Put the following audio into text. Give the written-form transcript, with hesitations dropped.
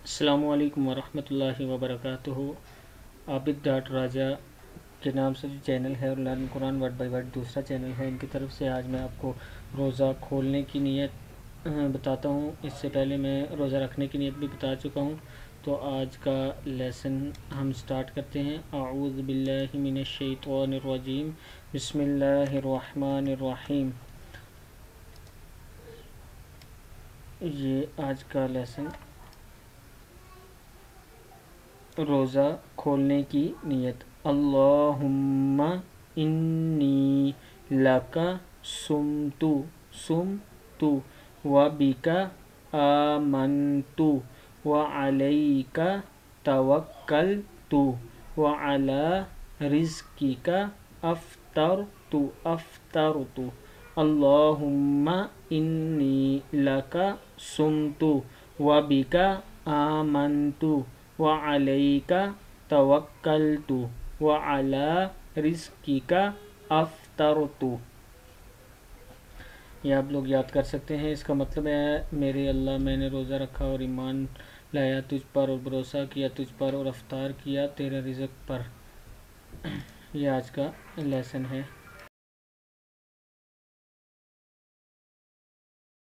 السلام علیکم ورحمۃ اللہ وبرکاتہ۔ عابد ڈاٹ راجہ کے نام سے جو چینل ہے اور learn Quran word by word دوسرا چینل ہے، ان کی طرف سے آج میں آپ کو روزہ کھولنے کی نیت بتاتا ہوں۔ اس سے پہلے میں روزہ رکھنے کی نیت بھی بتا چکا ہوں، تو آج کا لیسن ہم سٹارٹ کرتے ہیں۔ اعوذ باللہ من الشیطان الرجیم، بسم اللہ الرحمن الرحیم۔ یہ آج کا لیسن روزہ کھولنے کی نیت۔ اللہم انی لکا سمت و بکا آمنت و علیک توکلت و علی رزقک افطرت۔ اللہم انی لکا سمت و بکا آمنت وعلیک توکلت وعلی رزقک افطرت۔ یہ آپ لوگ یاد کر سکتے ہیں۔ اس کا مطلب ہے میرے اللہ، میں نے روزہ رکھا اور ایمان لایا تجھ پر اور بھروسہ کیا تجھ پر اور افطار کیا تیرے رزق پر۔ یہ آج کا لیسن ہے۔